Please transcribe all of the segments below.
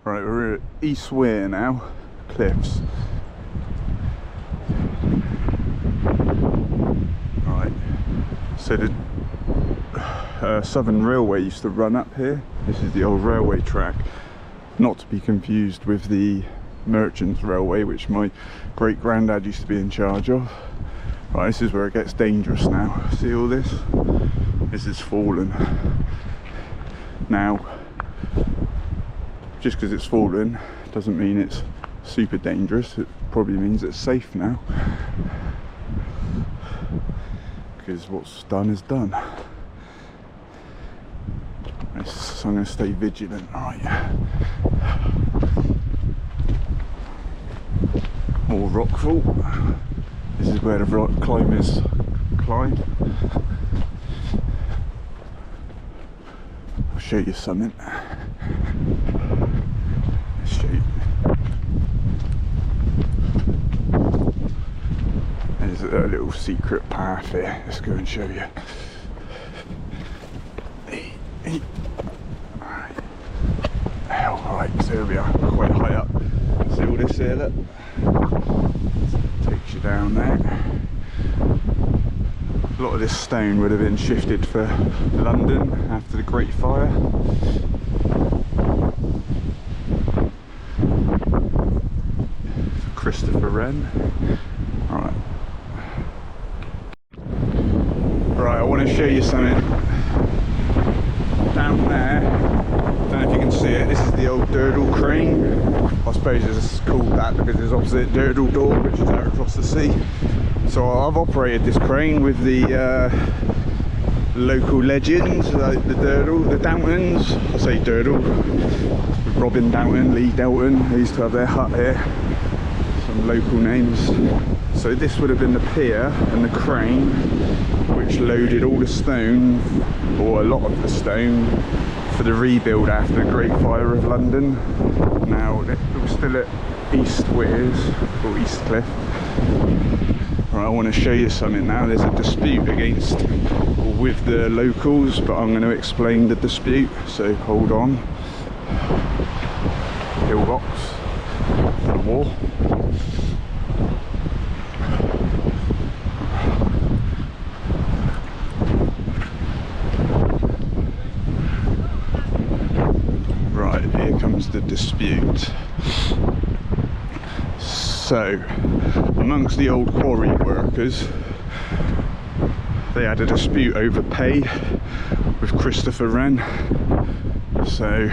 Right, we're at East Weir now, cliffs. Right, so the Southern Railway used to run up here. This is the old railway track, not to be confused with the Merchants Railway, which my great granddad used to be in charge of. Right, this is where it gets dangerous now. See all this? This is fallen. Now, just because it's fallen doesn't mean it's super dangerous. It probably means it's safe now, because what's done is done. So I'm going to stay vigilant. Right, more rockfall. This is where the rock climbers climb. I'll show you something. Let's show you. There's a little secret path here. Let's go and show you. Alright, so here we are, quite high up. See all this here, look? Takes you down there. A lot of this stone would have been shifted for London after the Great Fire. Christopher Wren. Alright. Right, I want to show you something. Down there, I don't know if you can see it, this is the old Durdle crane. I suppose it's called that because it's opposite Durdle Door, which is out across the sea. So I've operated this crane with the local legends, like the Durdle, the Downtons. I say Durdle, Robin Downton, Lee Delton, they used to have their hut here. Some local names. So this would have been the pier and the crane which loaded all the stone, or a lot of the stone, for the rebuild after the Great Fire of London. Now we're still at East Weirs, or East Cliff. Right, I want to show you something now. There's a dispute against, or with the locals, but I'm going to explain the dispute, so hold on. Pillbox for the wall. Here comes the dispute. So, amongst the old quarry workers, they had a dispute over pay with Christopher Wren. So,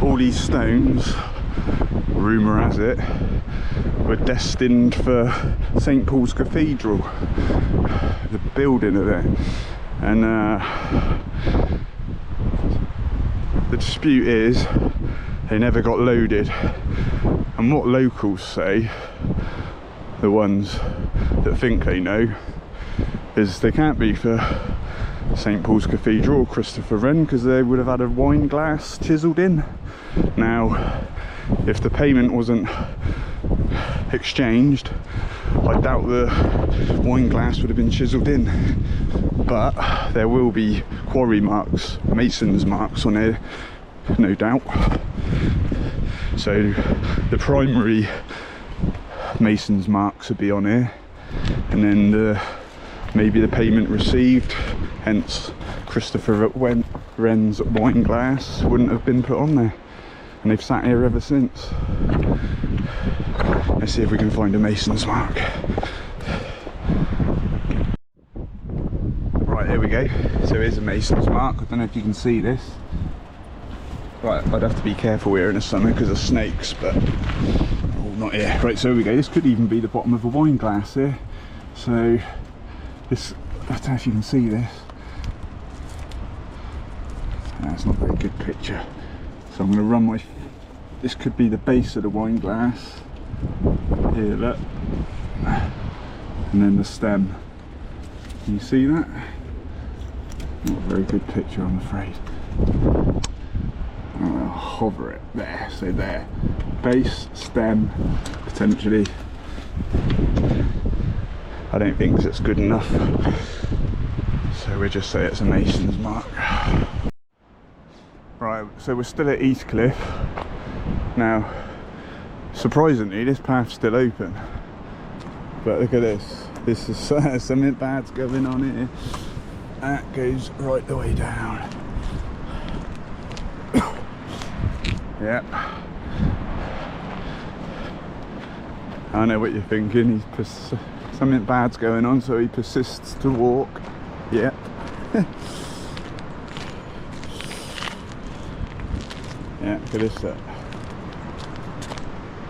all these stones, rumour has it, were destined for St Paul's Cathedral, the building of it. And the dispute is they never got loaded, and what locals say, the ones that think they know, is they can't be for St Paul's Cathedral or Christopher Wren, because they would have had a wine glass chiselled in. Now, if the payment wasn't exchanged, I doubt the wine glass would have been chiselled in, but there will be quarry marks, mason's marks on here, no doubt. So the primary mason's marks would be on here, and then maybe the payment received, hence Christopher Wren's wine glass, wouldn't have been put on there, and they've sat here ever since. Let's see if we can find a mason's mark. Right, there we go. So here's a mason's mark. I don't know if you can see this. Right, I'd have to be careful here in the summer because of snakes, but oh, not here. Right, so here we go. This could even be the bottom of a wine glass here. So this, I don't know if you can see this. That's not a very good picture. So I'm going to run my, this could be the base of the wine glass. Here, look. And then the stem. Can you see that? Not a very good picture, I'm afraid. I'm going to hover it there, so there. Base, stem, potentially. I don't think that's good enough. So we'll just say it's a mason's mark. Right, so we're still at East Cliff. Now, surprisingly, this path's still open. But look at this. This is something bad's going on here. That goes right the way down. Yep. I know what you're thinking. Something bad's going on, so he persists to walk. Yep. Yeah, look at this set.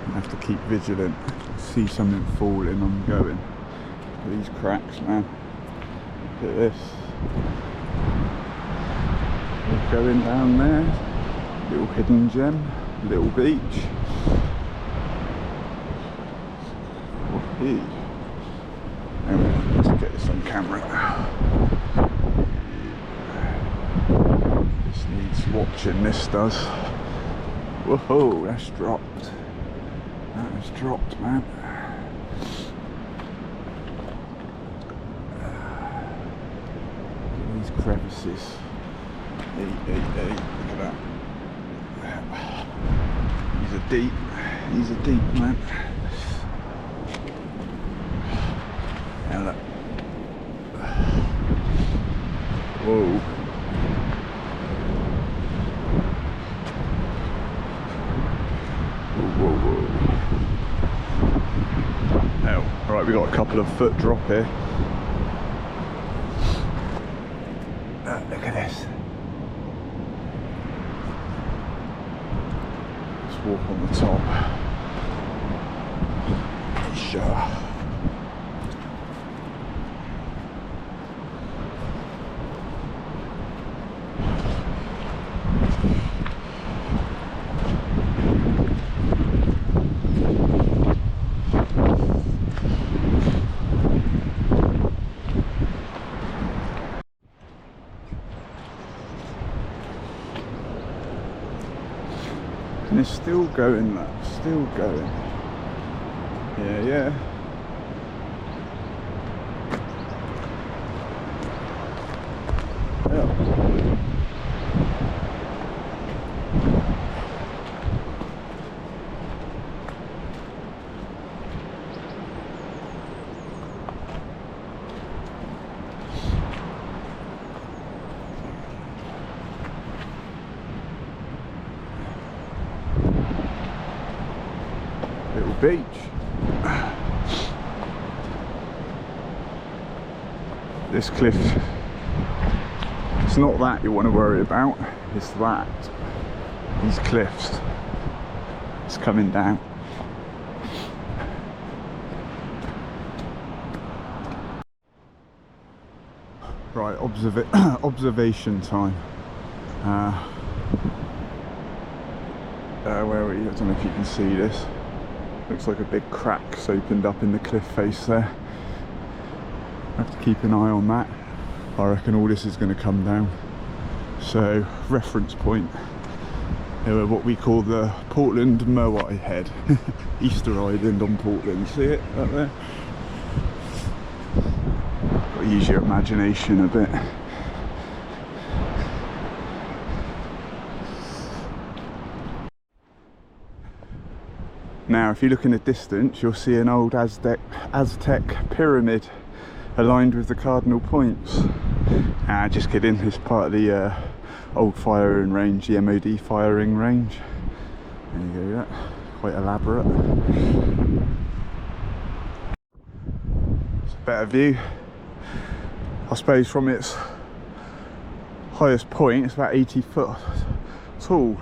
I have to keep vigilant. See something falling, I'm going. These cracks, man. Look at this. We're going down there. Little hidden gem, little beach. Hey. Anyway, let's get this on camera. This needs watching, this does. Whoa, that's dropped. That has dropped, man. These crevices. Hey, look at that. These are deep, man. And look. Whoa. Whoa. Oh, right, we got a couple of foot drop here. Look at this. Let's walk on the top. Sure. And it's still going, that, still going. Yeah. Little beach. This cliff, it's not that you want to worry about, it's that. These cliffs. It's coming down. Right, observation time. Where are we? I don't know if you can see this. Looks like a big crack's opened up in the cliff face there. I have to keep an eye on that. I reckon all this is going to come down. So, reference point. What we call the Portland Moai Head. Easter Island on Portland. See it up there? Got to use your imagination a bit. Now, if you look in the distance, you'll see an old Aztec pyramid aligned with the cardinal points. Just kidding, it's part of the old firing range, the MOD firing range. There you go, that. Quite elaborate. It's a better view. I suppose from its highest point, it's about 80 foot tall.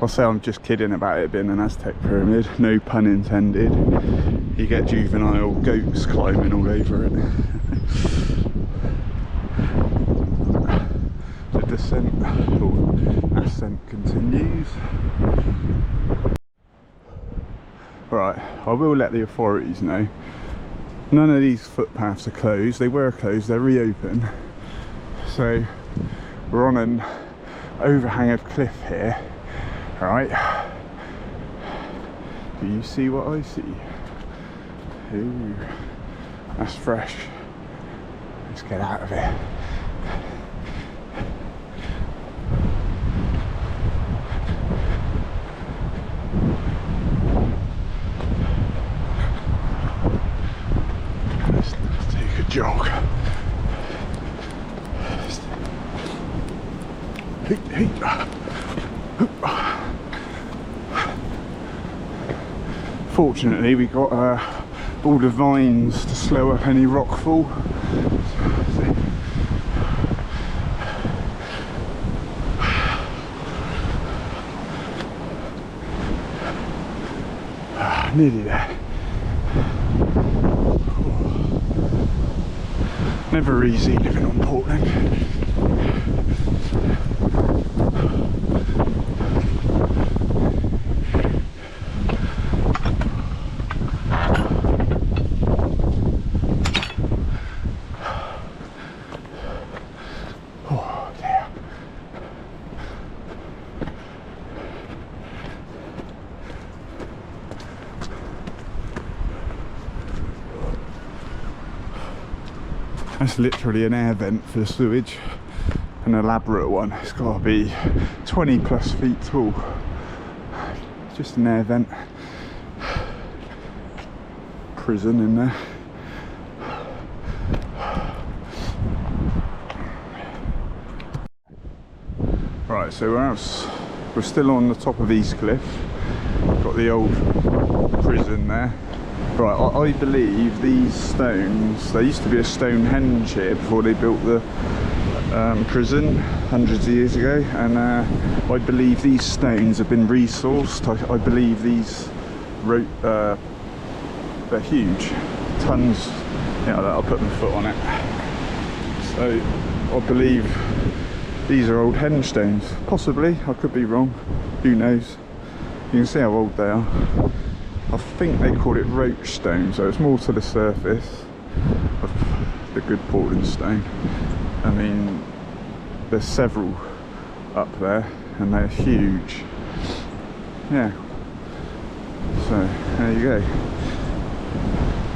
I'll say I'm just kidding about it being an Aztec pyramid, no pun intended. You get juvenile goats climbing all over it. The descent or ascent continues. Right, I will let the authorities know. None of these footpaths are closed. They were closed, they're reopened. So we're on an overhang of cliff here. Right, do you see what I see? Ooh, that's fresh. Let's get out of here. Fortunately, we got all the vines to slow up any rock fall. Nearly there. Never easy living on Portland. Oh dear. That's literally an air vent for the sewage, an elaborate one. It's got to be 20 plus feet tall. Just an air vent. Prison in there. Right, so we're still on the top of East Cliff. Got the old prison there. Right, I believe these stones, there used to be a Stonehenge here before they built the prison hundreds of years ago, and I believe these stones have been resourced. I believe these they're huge, tons. Yeah, I'll put my foot on it. So I believe these are old henge stones. Possibly, I could be wrong. Who knows? You can see how old they are. I think they call it roach stone, so it's more to the surface of the good Portland stone. I mean, there's several up there and they're huge. Yeah, so there you go.